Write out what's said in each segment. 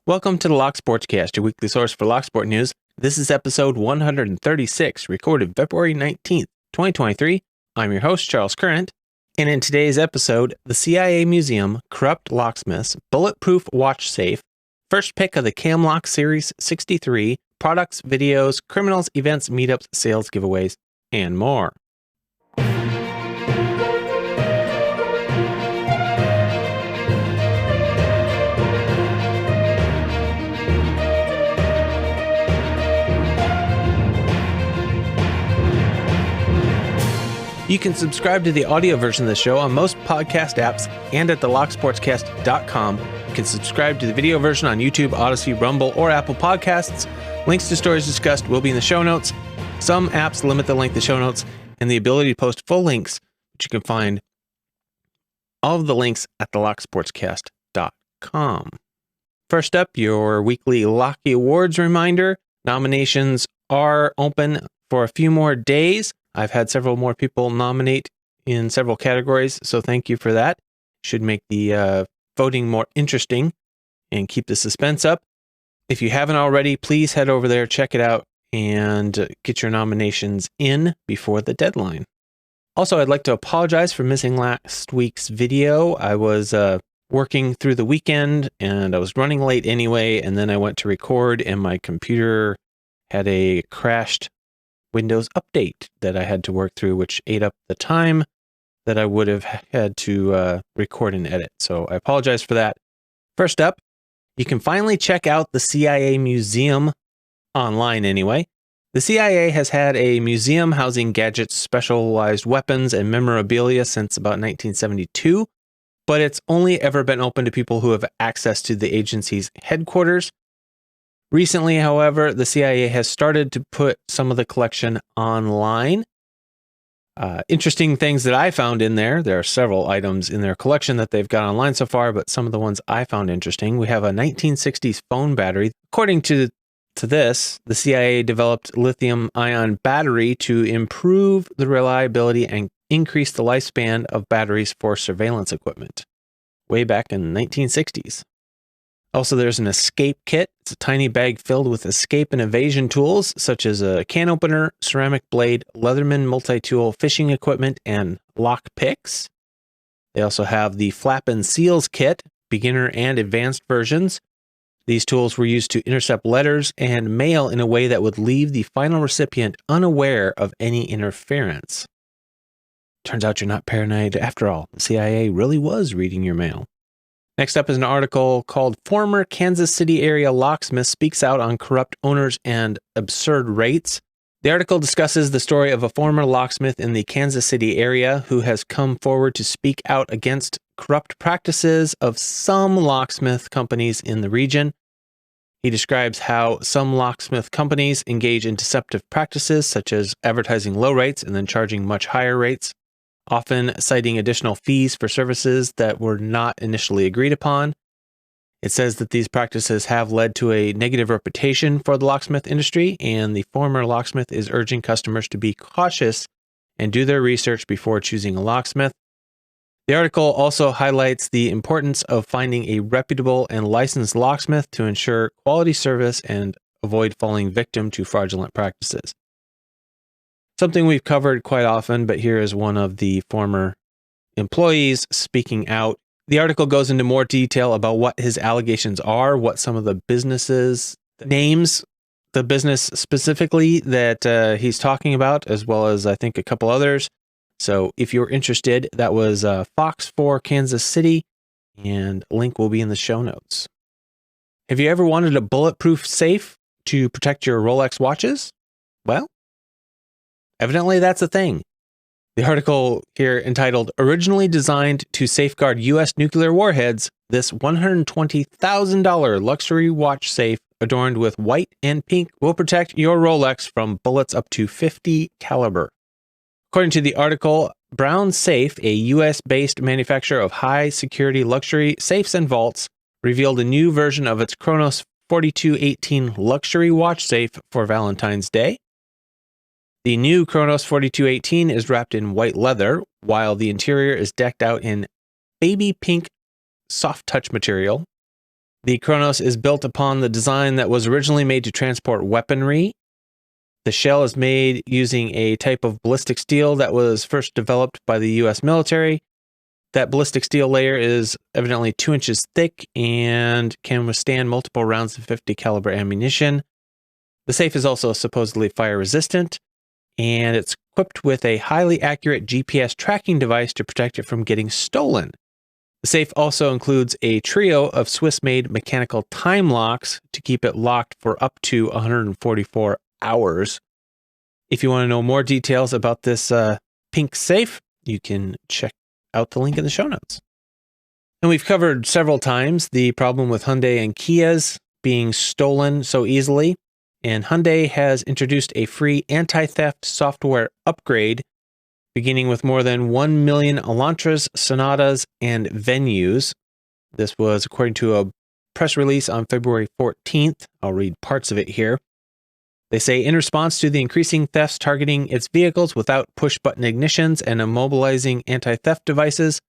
Welcome to the Lock Sportscast, your weekly source for Locksport news. This is episode 136, recorded February 19th, 2023. I'm your host, Charles Current, and in today's episode, the CIA Museum, corrupt locksmiths, bulletproof watch safe, first pick of the Camlock Series 63, products, videos, criminals, events, meetups, sales, giveaways, and more. You can subscribe to the audio version of the show on most podcast apps and at the locksportscast.com. You can subscribe to the video version on YouTube, Odyssey, Rumble, or Apple Podcasts. Links to stories discussed will be in the show notes. Some apps limit the length of show notes and the ability to post full links, but you can find all of the links at the locksportscast.com. First up, your weekly Locky Awards reminder. Nominations are open for a few more days. I've had several more people nominate in several categories, so thank you for that. Should make the voting more interesting and keep the suspense up. If you haven't already, please head over there, check it out, and get your nominations in before the deadline. Also, I'd like to apologize for missing last week's video. I was working through the weekend, and I was running late anyway, and then I went to record, and my computer had a crashed Windows update that I had to work through, which ate up the time that I would have had to record and edit. So I apologize for that. First up, you can finally check out the CIA Museum online anyway. The CIA has had a museum housing gadgets, specialized weapons, and memorabilia since about 1972, but it's only ever been open to people who have access to the agency's headquarters. Recently, however, the CIA has started to put some of the collection online. Interesting things that I found in there. There are several items in their collection that they've got online so far, but some of the ones I found interesting. We have a 1960s phone battery. According to this, the CIA developed lithium-ion battery to improve the reliability and increase the lifespan of batteries for surveillance equipment, way back in the 1960s. Also, there's an escape kit. It's a tiny bag filled with escape and evasion tools, such as a can opener, ceramic blade, Leatherman multi-tool fishing equipment, and lock picks. They also have the flap and seals kit, beginner and advanced versions. These tools were used to intercept letters and mail in a way that would leave the final recipient unaware of any interference. Turns out you're not paranoid after all. The CIA really was reading your mail. Next up is an article called Former Kansas City Area Locksmith Speaks Out on Corrupt Owners and Absurd Rates. The article discusses the story of a former locksmith in the Kansas City area who has come forward to speak out against corrupt practices of some locksmith companies in the region. He describes how some locksmith companies engage in deceptive practices, such as advertising low rates and then charging much higher rates, often citing additional fees for services that were not initially agreed upon. It says that these practices have led to a negative reputation for the locksmith industry, and the former locksmith is urging customers to be cautious and do their research before choosing a locksmith. The article also highlights the importance of finding a reputable and licensed locksmith to ensure quality service and avoid falling victim to fraudulent practices. Something we've covered quite often, but here is one of the former employees speaking out. The article goes into more detail about what his allegations are, what some of the businesses names, the business specifically that he's talking about, as well as I think a couple others. So if you're interested, that was Fox 4 Kansas City, and link will be in the show notes. Have you ever wanted a bulletproof safe to protect your Rolex watches? Well, evidently, that's a thing. The article here entitled, Originally Designed to Safeguard U.S. Nuclear Warheads, this $120,000 luxury watch safe adorned with white and pink will protect your Rolex from bullets up to .50 caliber. According to the article, Brown Safe, a U.S.-based manufacturer of high-security luxury safes and vaults, revealed a new version of its Kronos 4218 luxury watch safe for Valentine's Day. The new Kronos 4218 is wrapped in white leather, while the interior is decked out in baby pink soft touch material. The Kronos is built upon the design that was originally made to transport weaponry. The shell is made using a type of ballistic steel that was first developed by the U.S. military. That ballistic steel layer is evidently 2 inches thick and can withstand multiple rounds of 50 caliber ammunition. The safe is also supposedly fire resistant, and it's equipped with a highly accurate GPS tracking device to protect it from getting stolen. The safe also includes a trio of Swiss-made mechanical time locks to keep it locked for up to 144 hours. If you want to know more details about this pink safe, you can check out the link in the show notes. And we've covered several times the problem with Hyundai and Kias being stolen so easily. And Hyundai has introduced a free anti-theft software upgrade, beginning with more than 1 million Elantras, Sonatas, and Venues. This was according to a press release on February 14th. I'll read parts of it here. They say, in response to the increasing thefts targeting its vehicles without push-button ignitions and immobilizing anti-theft devices,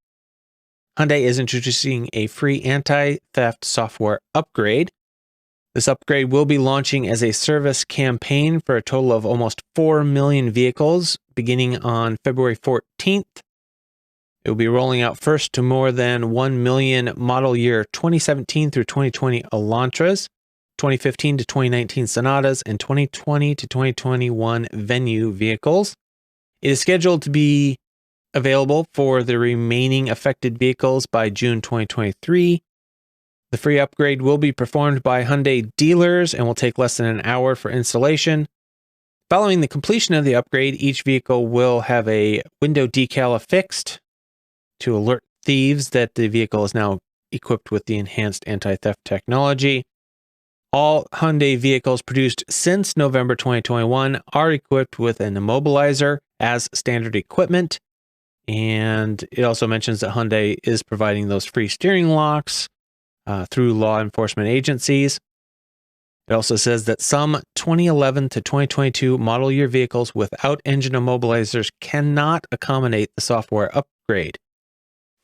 Hyundai is introducing a free anti-theft software upgrade. This upgrade will be launching as a service campaign for a total of almost 4 million vehicles, beginning on February 14th. It will be rolling out first to more than 1 million model year 2017 through 2020 Elantras, 2015 to 2019 Sonatas, and 2020 to 2021 Venue vehicles. It is scheduled to be available for the remaining affected vehicles by June 2023. The free upgrade will be performed by Hyundai dealers and will take less than an hour for installation. Following the completion of the upgrade, each vehicle will have a window decal affixed to alert thieves that the vehicle is now equipped with the enhanced anti-theft technology. All Hyundai vehicles produced since November 2021 are equipped with an immobilizer as standard equipment. And it also mentions that Hyundai is providing those free steering locks through law enforcement agencies. It also says that some 2011 to 2022 model year vehicles without engine immobilizers cannot accommodate the software upgrade.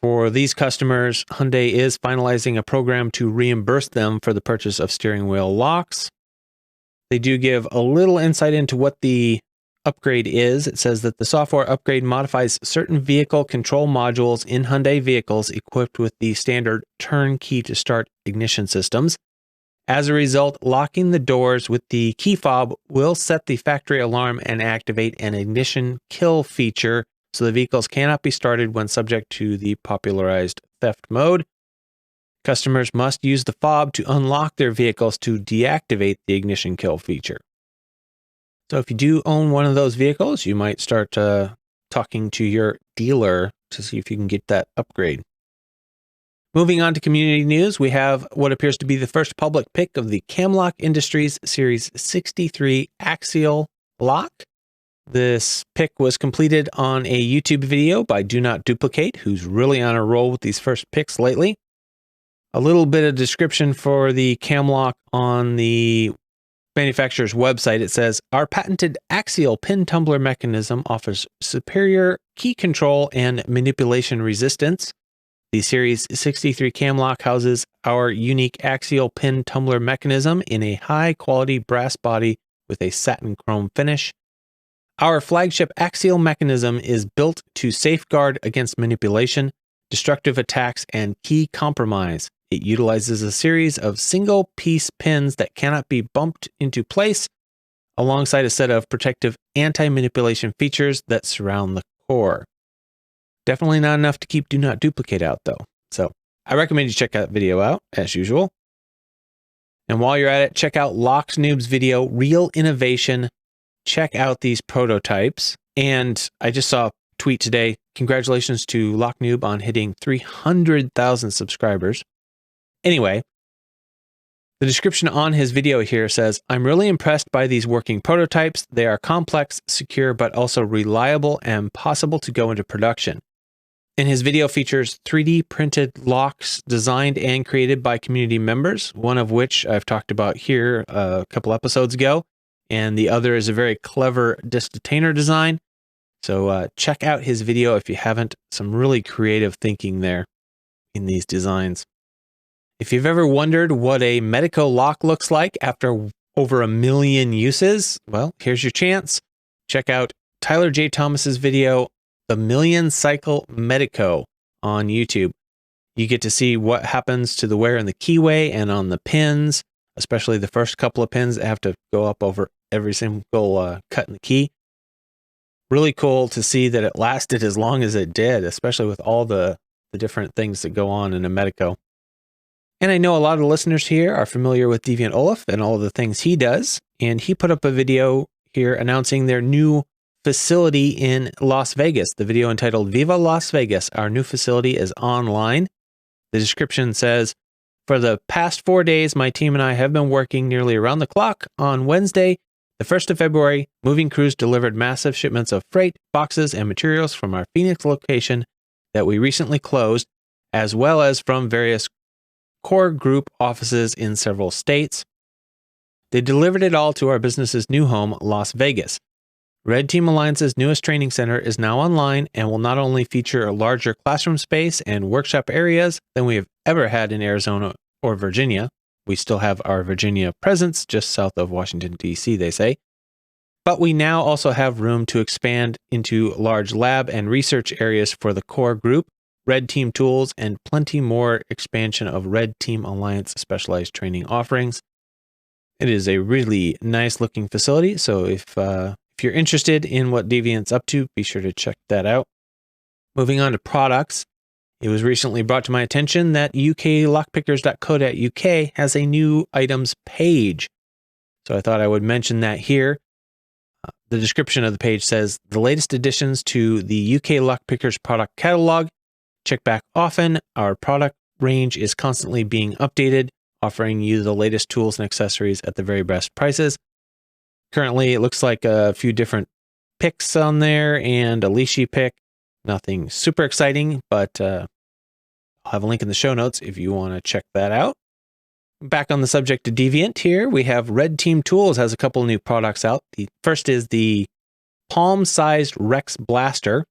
For these customers, Hyundai is finalizing a program to reimburse them for the purchase of steering wheel locks. They do give a little insight into what the upgrade is. It says that the software upgrade modifies certain vehicle control modules in Hyundai vehicles equipped with the standard turnkey to start ignition systems. As a result, locking the doors with the key fob will set the factory alarm and activate an ignition kill feature, so the vehicles cannot be started when subject to the popularized theft mode. Customers must use the fob to unlock their vehicles to deactivate the ignition kill feature. So if you do own one of those vehicles, you might start talking to your dealer to see if you can get that upgrade. Moving on to community news, we have what appears to be the first public pick of the Camlock Industries Series 63 Axial Lock. This pick was completed on a YouTube video by Do Not Duplicate, who's really on a roll with these first picks lately. A little bit of description for the Camlock on the manufacturer's website. It says, our patented axial pin tumbler mechanism offers superior key control and manipulation resistance. The Series 63 Camlock houses our unique axial pin tumbler mechanism in a high-quality brass body with a satin chrome finish. Our flagship axial mechanism is built to safeguard against manipulation, destructive attacks, and key compromise. It utilizes a series of single-piece pins that cannot be bumped into place, alongside a set of protective anti-manipulation features that surround the core. Definitely not enough to keep Do Not Duplicate out, though. So I recommend you check that video out, as usual. And while you're at it, check out Lock's Noob's video, Real Innovation. Check out these prototypes. And I just saw a tweet today. Congratulations to Lock Noob on hitting 300,000 subscribers. Anyway, the description on his video here says, I'm really impressed by these working prototypes. They are complex, secure, but also reliable and possible to go into production. And his video features 3D printed locks designed and created by community members, one of which I've talked about here a couple episodes ago, and the other is a very clever disc detainer design. So check out his video if you haven't. Some really creative thinking there in these designs. If you've ever wondered what a Medico lock looks like after over 1 million uses, well, here's your chance. Check out Tyler J. Thomas's video, The Million Cycle Medico, on YouTube. You get to see what happens to the wear in the keyway and on the pins, especially the first couple of pins that have to go up over every single cut in the key. Really cool to see that it lasted as long as it did, especially with all the different things that go on in a Medico. And I know a lot of listeners here are familiar with Deviant Olaf and all of the things he does, and he put up a video here announcing their new facility in Las Vegas. The video entitled Viva Las Vegas, our new facility is online. The description says, for the past 4 days, my team and I have been working nearly around the clock. On Wednesday, the 1st of February, moving crews delivered massive shipments of freight, boxes, and materials from our Phoenix location that we recently closed, as well as from various core group offices in several states. They delivered it all to our business's new home, Las Vegas. Red Team Alliance's newest training center is now online and will not only feature a larger classroom space and workshop areas than we have ever had in Arizona or Virginia. We still have our Virginia presence just south of Washington, D.C., they say. But we now also have room to expand into large lab and research areas for the core group, Red Team tools, and plenty more expansion of Red Team Alliance specialized training offerings. It is a really nice looking facility, so if you're interested in what Deviant's up to, be sure to check that out. Moving on to products, it was recently brought to my attention that uklockpickers.co.uk has a new items page. So I thought I would mention that here. The description of the page says, the latest additions to the UK Lockpickers product catalog. Check back often. Our product range is constantly being updated, offering you the latest tools and accessories at the very best prices. Currently, it looks like a few different picks on there and a leashy pick. Nothing super exciting, but I'll have a link in the show notes if you want to check that out. Back on the subject of Deviant here, we have Red Team Tools has a couple new products out. The first is the palm-sized Rex Blaster.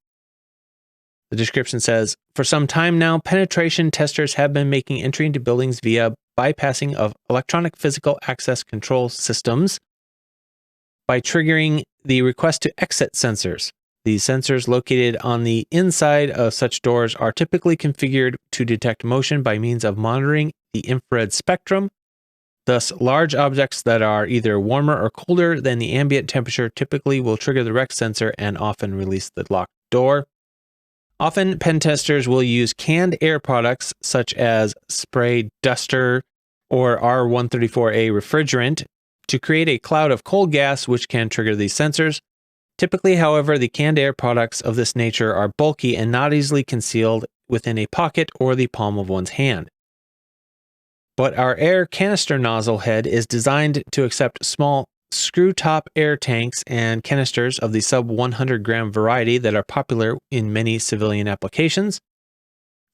The description says, for some time now, penetration testers have been making entry into buildings via bypassing of electronic physical access control systems by triggering the request to exit sensors. These sensors located on the inside of such doors are typically configured to detect motion by means of monitoring the infrared spectrum. Thus, large objects that are either warmer or colder than the ambient temperature typically will trigger the Rex sensor and often release the locked door. Often, pen testers will use canned air products such as spray duster or R134A refrigerant to create a cloud of cold gas which can trigger these sensors. Typically, however, the canned air products of this nature are bulky and not easily concealed within a pocket or the palm of one's hand. But our air canister nozzle head is designed to accept small screw-top air tanks and canisters of the sub-100-gram variety that are popular in many civilian applications.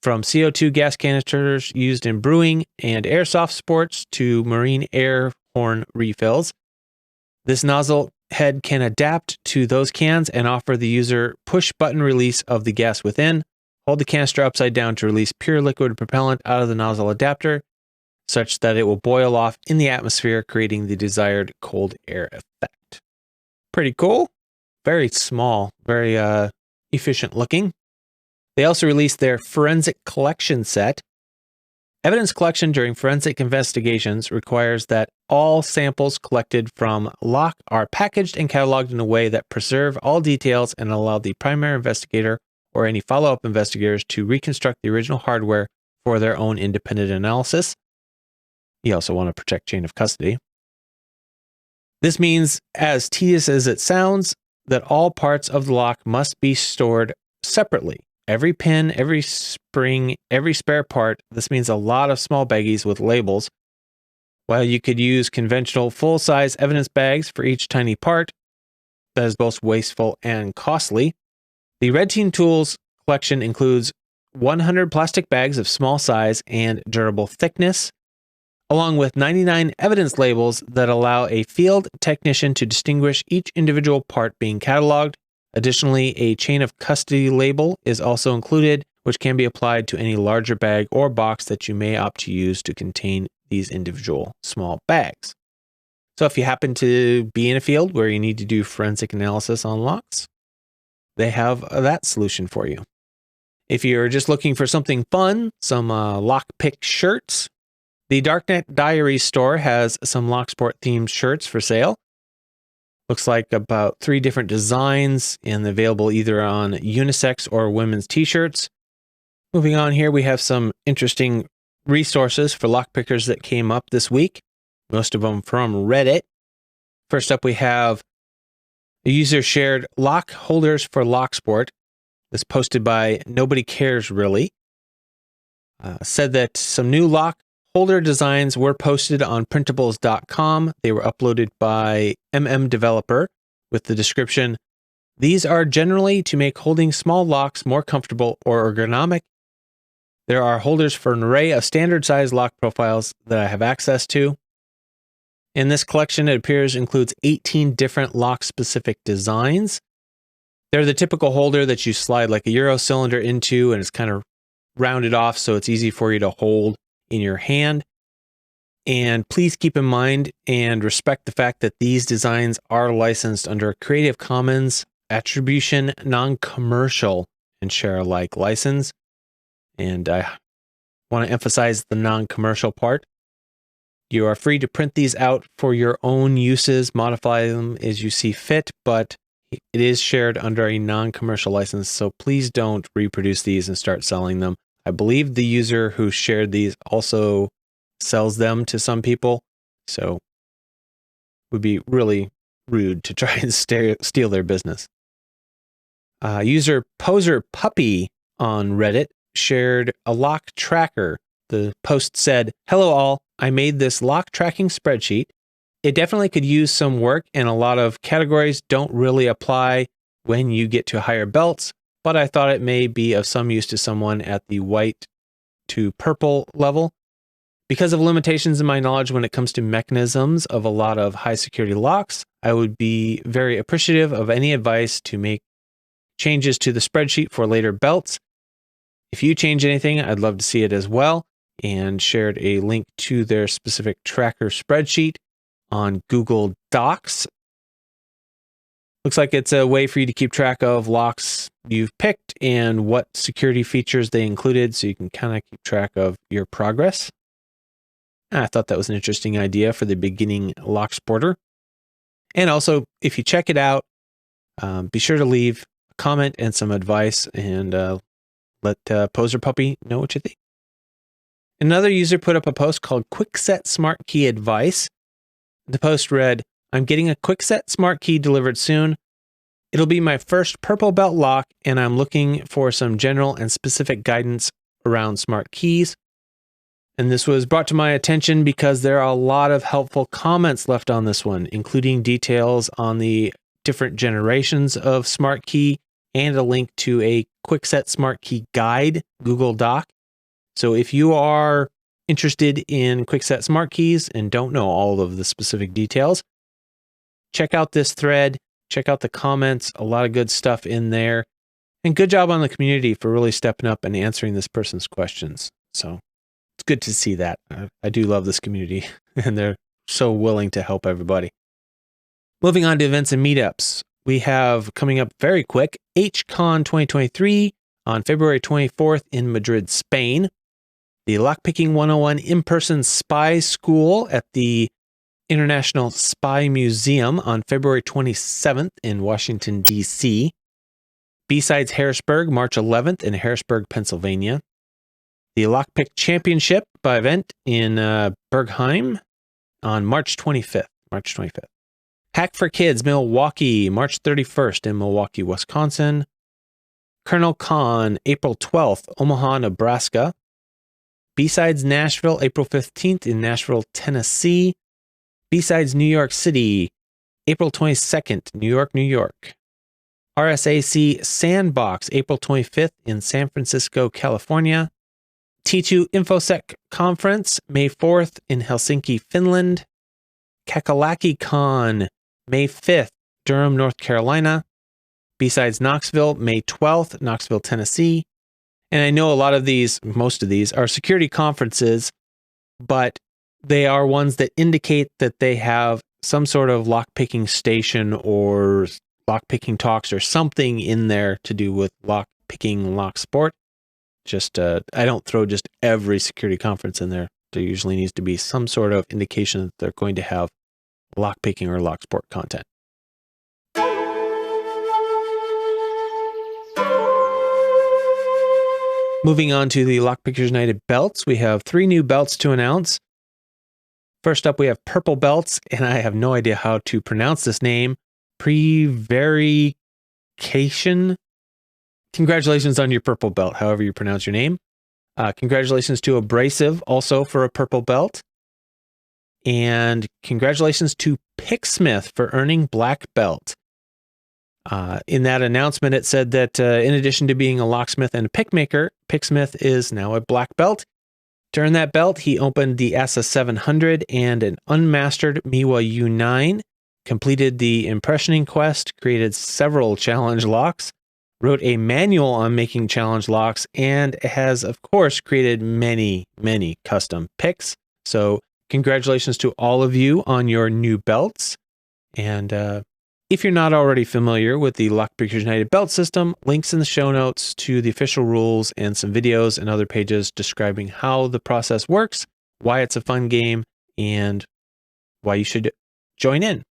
From CO2 gas canisters used in brewing and airsoft sports to marine air horn refills, this nozzle head can adapt to those cans and offer the user push-button release of the gas within. Hold the canister upside down to release pure liquid propellant out of the nozzle adapter, such that it will boil off in the atmosphere, creating the desired cold air effect. Pretty cool. Very small, very efficient looking. They also released their forensic collection set. Evidence collection during forensic investigations requires that all samples collected from Lock are packaged and cataloged in a way that preserve all details and allow the primary investigator or any follow-up investigators to reconstruct the original hardware for their own independent analysis. You also want to protect chain of custody. This means, as tedious as it sounds, that all parts of the lock must be stored separately. Every pin, every spring, every spare part. This means a lot of small baggies with labels. While you could use conventional full-size evidence bags for each tiny part, that is both wasteful and costly. The Red Team Tools collection includes 100 plastic bags of small size and durable thickness, along with 99 evidence labels that allow a field technician to distinguish each individual part being cataloged. Additionally, a chain of custody label is also included, which can be applied to any larger bag or box that you may opt to use to contain these individual small bags. So if you happen to be in a field where you need to do forensic analysis on locks, they have that solution for you. If you're just looking for something fun, some lockpick shirts, the Darknet Diaries store has some Locksport themed shirts for sale. Looks like about 3 different designs and available either on unisex or women's t-shirts. Moving on here, we have some interesting resources for lockpickers that came up this week, most of them from Reddit. First up, we have a user shared lock holders for Locksport. This posted by Nobody Cares Really. Said that some new lock holder designs were posted on printables.com. They were uploaded by Developer with the description, "These are generally to make holding small locks more comfortable or ergonomic. There are holders for an array of standard size lock profiles that I have access to. In this collection, it appears includes 18 different lock-specific designs. They're the typical holder that you slide like a Euro cylinder into, and it's kind of rounded off so it's easy for you to hold in your hand. And please keep in mind and respect the fact that these designs are licensed under a Creative Commons Attribution Non-Commercial and Share Alike license." And I want to emphasize the non-commercial part. You are free to print these out for your own uses, modify them as you see fit, but it is shared under a non-commercial license, so please don't reproduce these and start selling them. I believe the user who shared these also sells them to some people, so it would be really rude to try and steal their business. User Poser Puppy on Reddit shared a lock tracker. The post said, "Hello all, I made this lock tracking spreadsheet. It definitely could use some work, and a lot of categories don't really apply when you get to higher belts, but I thought it may be of some use to someone at the white to purple level. Because of limitations in my knowledge when it comes to mechanisms of a lot of high security locks, I would be very appreciative of any advice to make changes to the spreadsheet for later belts. If you change anything, I'd love to see it as well," and shared a link to their specific tracker spreadsheet on Google Docs. Looks like it's a way for you to keep track of locks you've picked and what security features they included, so you can kind of keep track of your progress. I thought that was an interesting idea for the beginning lock sporter. And also, if you check it out, be sure to leave a comment and some advice, and let Poser Puppy know what you think. Another user put up a post called Quickset Smart Key Advice. The post read, "I'm getting a Quickset Smart Key delivered soon. It'll be my first purple belt lock, and I'm looking for some general and specific guidance around smart keys." And this was brought to my attention because there are a lot of helpful comments left on this one, including details on the different generations of smart key and a link to a Quickset Smart Key guide, Google Doc. So if you are interested in Quickset Smart Keys and don't know all of the specific details, check out this thread, check out the comments, a lot of good stuff in there. And good job on the community for really stepping up and answering this person's questions. So it's good to see that. I do love this community, and they're so willing to help everybody. Moving on to events and meetups. We have coming up very quick, HCon 2023 on February 24th in Madrid, Spain. The Lockpicking 101 in-person spy school at the International Spy Museum on February 27th in Washington, D.C. B-Sides Harrisburg, March 11th in Harrisburg, Pennsylvania. The Lockpick Championship event in Bergheim on March 25th. Hack for Kids, Milwaukee, March 31st in Milwaukee, Wisconsin. Colonel Con, April 12th, Omaha, Nebraska. B-Sides Nashville, April 15th in Nashville, Tennessee. B-Sides New York City, April 22nd, New York, New York. RSAC Sandbox, April 25th in San Francisco, California. T2 InfoSec Conference, May 4th in Helsinki, Finland. Kakalaki Con, May 5th, Durham, North Carolina. B-Sides Knoxville, May 12th, Knoxville, Tennessee. And I know a lot of these, most of these, are security conferences, but they are ones that indicate that they have some sort of lockpicking station or lockpicking talks or something in there to do with lockpicking, locksport. Just, I don't throw just every security conference in there. There usually needs to be some sort of indication that they're going to have lockpicking or locksport content. Moving on to the Lockpickers United belts, we have 3 new belts to announce. First up, we have purple belts, and I have no idea how to pronounce this name. Prevarication. Congratulations on your purple belt, however you pronounce your name. Congratulations to Abrasive, also for a purple belt. And congratulations to Picksmith for earning black belt. In that announcement, it said that in addition to being a locksmith and a pickmaker, Picksmith is now a black belt. To earn that belt, he opened the ASA 700 and an unmastered Miwa U9, completed the impressioning quest, created several challenge locks, wrote a manual on making challenge locks, and has, of course, created many, many custom picks. So congratulations to all of you on your new belts. And if you're not already familiar with the Lockpickers United belt system, links in the show notes to the official rules and some videos and other pages describing how the process works, why it's a fun game, and why you should join in.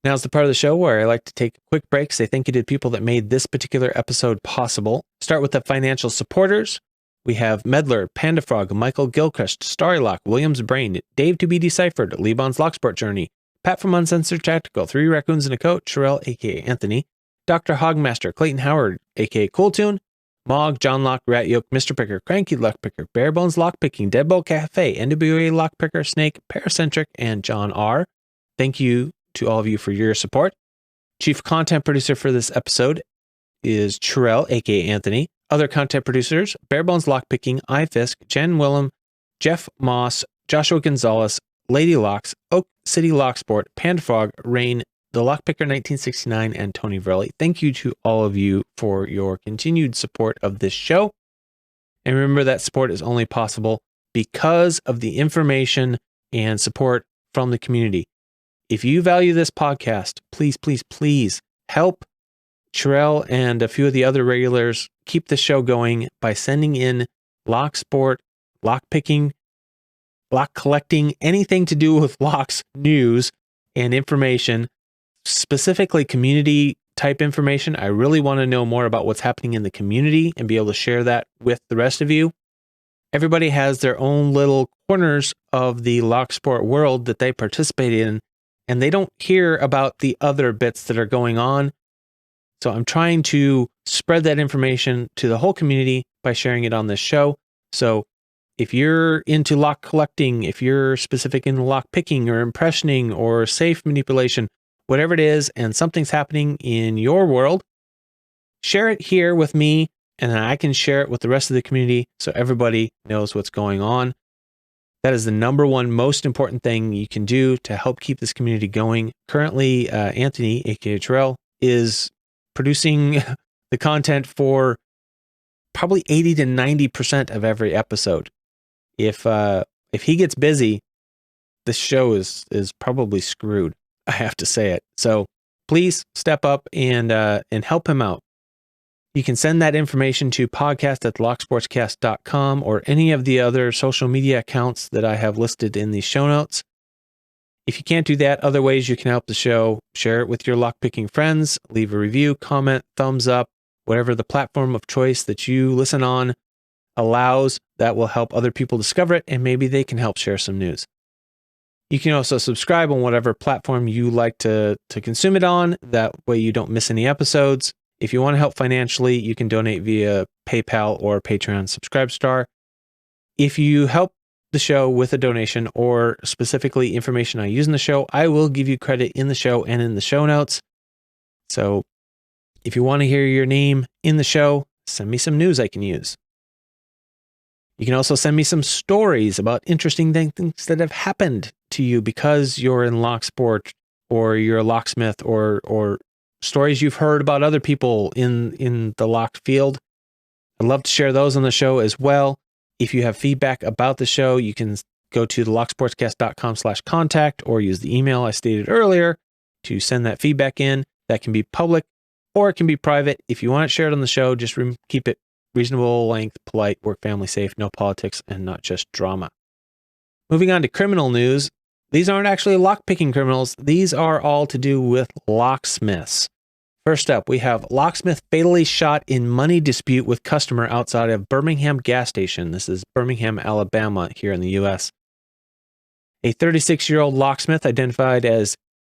Now's the part of the show where I like to take a quick break, say thank you to the people that made this particular episode possible. Start with the financial supporters. We have Medler, Pandafrog, Michael Gilchrist, Storylock, Williams Brain, Dave to be Deciphered, Lebon's Locksport Journey, Pat from Uncensored Tactical, 3 Raccoons and a Coat, Sherelle, aka Anthony, DoctorHogmaster, Clayton Howard, aka Kewltune, Mog, Jon Lock, Ratyoke, MrPickur, CrankyLockPicker, Barebones Lockpicking, Deadbolt Cafe, NWA Lockpicker, Snake, Paracentric, and John R. Thank you to all of you for your support. Chief content producer for this episode is Sherelle, aka Anthony. Other content producers, Barebones Lockpicking, iFisk, Jen Willem, Jeff Moss, Joshua Gonzalez, Lady Locks, Oak City Locksport, Pandafrog, Rain, The Lockpicker 1969, and Tony Verley. Thank you to all of you for your continued support of this show. And remember that support is only possible because of the information and support from the community. If you value this podcast, please, please, please help Sherelle and a few of the other regulars keep the show going by sending in locksport, lockpicking, lock collecting, anything to do with locks, news, and information, specifically community type information. I really want to know more about what's happening in the community and be able to share that with the rest of you. Everybody has their own little corners of the locksport world that they participate in, and they don't hear about the other bits that are going on. So I'm trying to spread that information to the whole community by sharing it on this show. So if you're into lock collecting, if you're specific in lock picking or impressioning or safe manipulation, whatever it is, and something's happening in your world, share it here with me, and then I can share it with the rest of the community so everybody knows what's going on. That is the number one most important thing you can do to help keep this community going. Currently, Anthony, aka Terrell, is producing the content for probably 80 to 90% of every episode. If he gets busy, this show is probably screwed. I have to say it. So please step up and help him out. You can send that information to podcast@locksportscast.com or any of the other social media accounts that I have listed in the show notes. If you can't do that, other ways you can help the show: share it with your lockpicking friends, leave a review, comment, thumbs up, whatever the platform of choice that you listen on allows. That will help other people discover it, and maybe they can help share some news. You can also subscribe on whatever platform you like to consume it on. That way you don't miss any episodes. If you want to help financially, you can donate via PayPal or Patreon Subscribestar. If you help the show with a donation or specifically information I use in the show, I will give you credit in the show and in the show notes. So if you want to hear your name in the show, send me some news I can use. You can also send me some stories about interesting things that have happened to you because you're in Locksport or you're a locksmith, or stories you've heard about other people in the lock field. I'd love to share those on the show as well. If you have feedback about the show, you can go to the locksportscast.com/contact or use the email I stated earlier to send that feedback in. That can be public or it can be private. If you want it shared on the show, just keep it reasonable length, polite, work family safe, no politics, and not just drama. Moving on to criminal news. These aren't actually lockpicking criminals. These are all to do with locksmiths. First up, we have locksmith fatally shot in money dispute with customer outside of Birmingham gas station. This is Birmingham, Alabama, here in the U.S. A 36-year-old locksmith identified as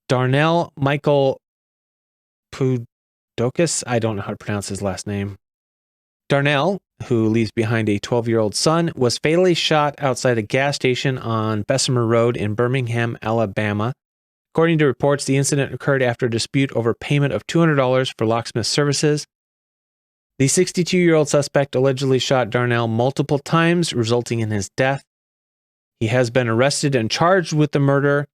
Darnell Michael Pudokis. I don't know how to pronounce his last name. Darnell, who leaves behind a 12-year-old son, was fatally shot outside a gas station on Bessemer Road in Birmingham, Alabama. According to reports, the incident occurred after a dispute over payment of $200 for locksmith services. The 62-year-old suspect allegedly shot Darnell multiple times, resulting in his death. He has been arrested and charged with the murder.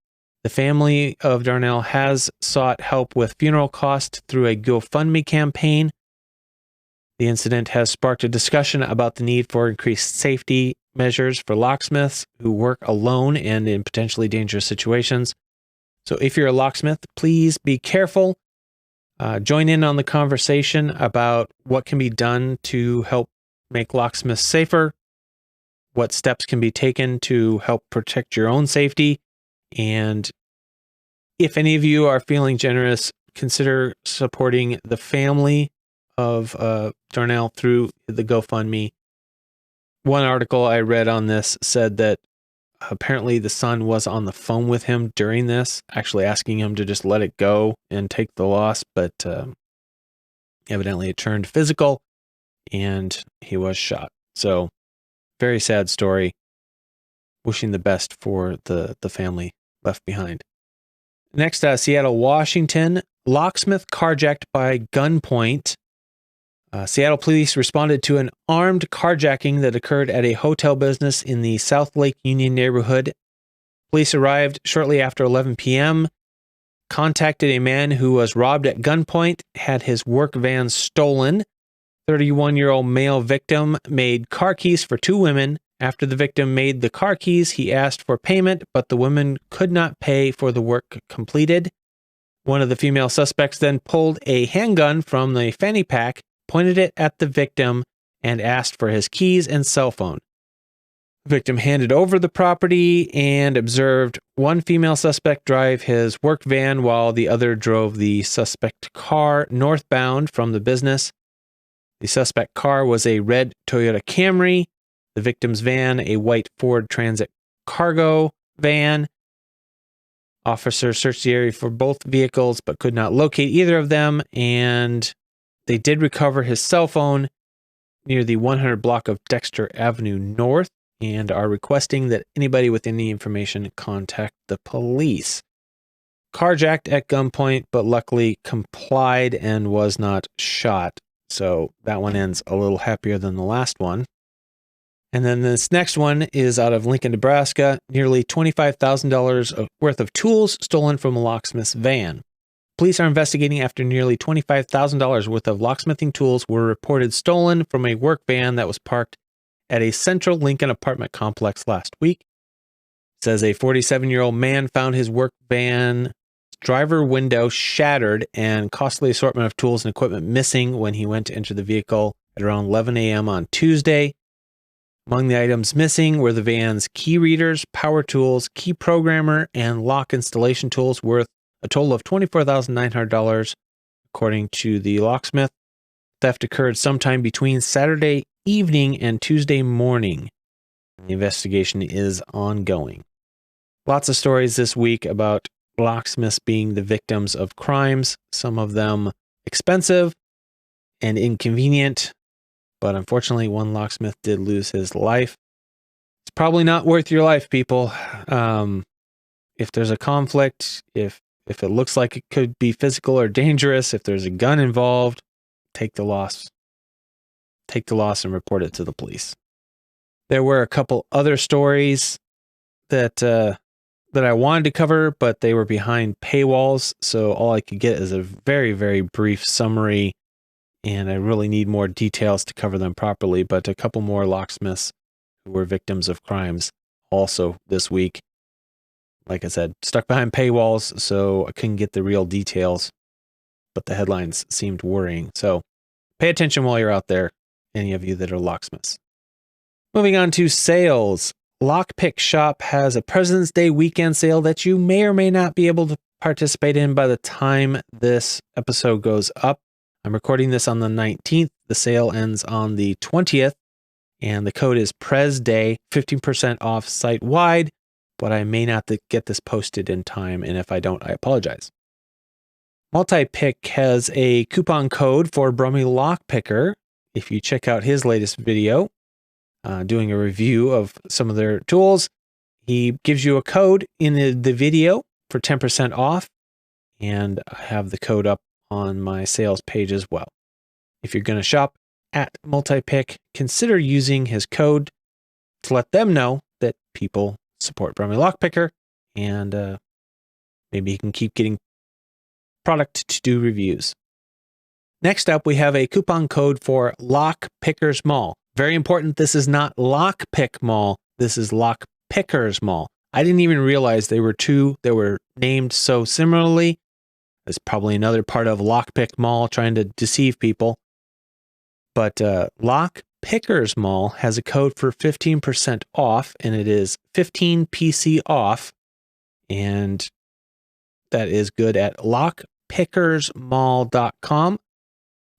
The family of Darnell has sought help with funeral costs through a GoFundMe campaign. The incident has sparked a discussion about the need for increased safety measures for locksmiths who work alone and in potentially dangerous situations. So if you're a locksmith, please be careful. Join in on the conversation about what can be done to help make locksmiths safer, what steps can be taken to help protect your own safety. And if any of you are feeling generous, consider supporting the family of Darnell through the GoFundMe. One article I read on this said that apparently the son was on the phone with him during this, actually asking him to just let it go and take the loss, but evidently it turned physical and he was shot. So very sad story. Wishing the best for the family left behind. Next, Seattle, Washington. Locksmith carjacked by gunpoint. Seattle police responded to an armed carjacking that occurred at a hotel business in the South Lake Union neighborhood. Police arrived shortly after 11 p.m., contacted a man who was robbed at gunpoint, had his work van stolen. 31-year-old male victim made car keys for two women. After the victim made the car keys, he asked for payment, but the women could not pay for the work completed. One of the female suspects then pulled a handgun from the fanny pack, pointed it at the victim, and asked for his keys and cell phone. The victim handed over the property and observed one female suspect drive his work van while the other drove the suspect car northbound from the business. The suspect car was a red Toyota Camry. The victim's van, a white Ford Transit cargo van. Officers searched the area for both vehicles but could not locate either of them, and they did recover his cell phone near the 100 block of Dexter Avenue North and are requesting that anybody with any information contact the police. Carjacked at gunpoint, but luckily complied and was not shot. So that one ends a little happier than the last one. And then this next one is out of Lincoln, Nebraska. Nearly $25,000 worth of tools stolen from a locksmith's van. Police are investigating after nearly $25,000 worth of locksmithing tools were reported stolen from a work van that was parked at a central Lincoln apartment complex last week. It says a 47-year-old man found his work van driver window shattered and costly assortment of tools and equipment missing when he went to enter the vehicle at around 11 a.m. on Tuesday. Among the items missing were the van's key readers, power tools, key programmer, and lock installation tools worth a total of $24,900, according to the locksmith. Theft occurred sometime between Saturday evening and Tuesday morning. The investigation is ongoing. Lots of stories this week about locksmiths being the victims of crimes, some of them expensive and inconvenient, but unfortunately one locksmith did lose his life. It's probably not worth your life, people. If there's a conflict, if it looks like it could be physical or dangerous, if there's a gun involved, take the loss. Take the loss and report it to the police. There were a couple other stories that I wanted to cover, but they were behind paywalls, so all I could get is a very, very brief summary and I really need more details to cover them properly, but a couple more locksmiths who were victims of crimes also this week. Like I said, stuck behind paywalls, so I couldn't get the real details, but the headlines seemed worrying. So pay attention while you're out there, any of you that are locksmiths. Moving on to sales. Lockpick Shop has a President's Day weekend sale that you may or may not be able to participate in by the time this episode goes up. I'm recording this on the 19th. The sale ends on the 20th, and the code is PresDay, 15% off site-wide, but I may not get this posted in time, and if I don't, I apologize. MultiPick has a coupon code for Brummy Lockpicker. If you check out his latest video, doing a review of some of their tools, he gives you a code in the video for 10% off, and I have the code up on my sales page as well. If you're going to shop at MultiPick, consider using his code to let them know that people support Brummy Lockpicker, and maybe he can keep getting product to do reviews. Next up, we have a coupon code for Lockpickers Mall. Very important, this is not Lockpick Mall, this is Lockpickers Mall. I didn't even realize they were two that were named so similarly. It's probably another part of Lockpick Mall trying to deceive people. But Lockpickers Mall has a code for 15% off, and it is 15 PC off, and that is good at lockpickersmall.com.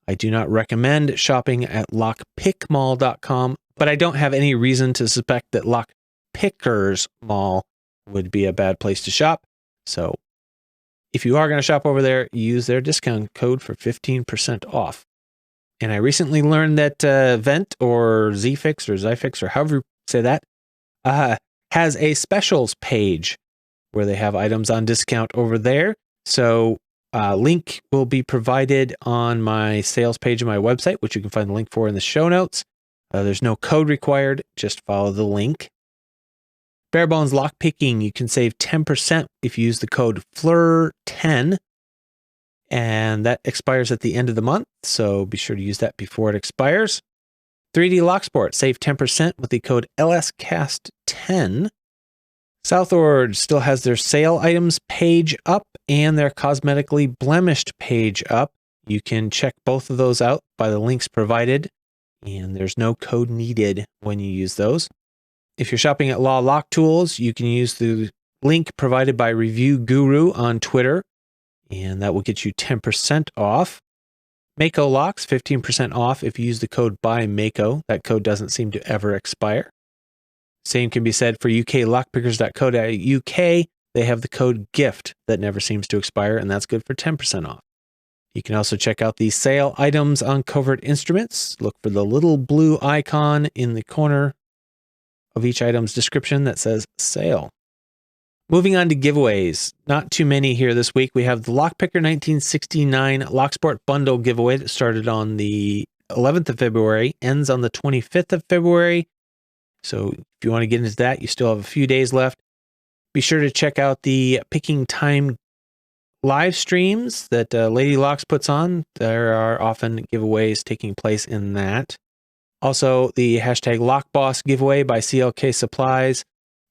I do not recommend shopping at lockpickmall.com, but I don't have any reason to suspect that Lockpickers Mall would be a bad place to shop. So if you are going to shop over there, use their discount code for 15% off. And I recently learned that Vent or Zfix or Zyfix or however you say that has a specials page where they have items on discount over there. So link will be provided on my sales page of my website, which you can find the link for in the show notes. There's no code required. Just follow the link. Barebones Lockpicking, you can save 10% if you use the code FLIR10. And that expires at the end of the month, so be sure to use that before it expires. 3D Locksport, save 10% with the code LSCast10. Southward still has their sale items page up and their cosmetically blemished page up. You can check both of those out by the links provided, and there's no code needed when you use those. If you're shopping at Law Lock Tools, you can use the link provided by Review Guru on Twitter, and that will get you 10% off. Mako Locks, 15% off if you use the code BYMAKO. That code doesn't seem to ever expire. Same can be said for uklockpickers.co.uk. They have the code GIFT that never seems to expire, and that's good for 10% off. You can also check out the sale items on Covert Instruments. Look for the little blue icon in the corner of each item's description that says sale. Moving on to giveaways. Not too many here this week. We have the Lockpicker 1969 Locksport Bundle giveaway that started on the 11th of February, ends on the 25th of February. So if you want to get into that, you still have a few days left. Be sure to check out the Picking Time live streams that Lady Locks puts on. There are often giveaways taking place in that. Also, the hashtag LockBoss giveaway by CLK Supplies.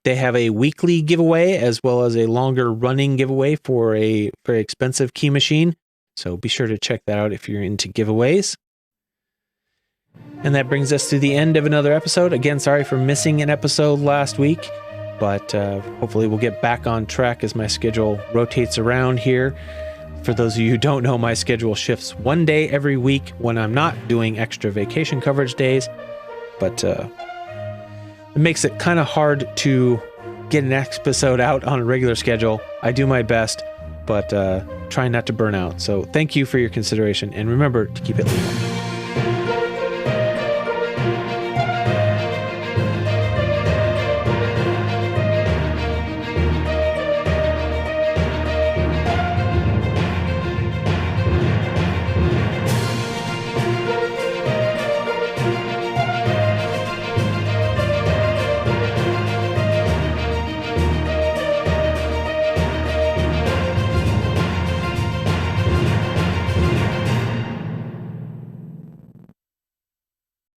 They have a weekly giveaway as well as a longer running giveaway for a very expensive key machine. So be sure to check that out if you're into giveaways. And that brings us to the end of another episode. Again, sorry for missing an episode last week, but hopefully we'll get back on track as my schedule rotates around here. For those of you who don't know, my schedule shifts one day every week when I'm not doing extra vacation coverage days, but it makes it kind of hard to get an episode out on a regular schedule. I do my best, but try not to burn out. So thank you for your consideration, and remember to keep it legal.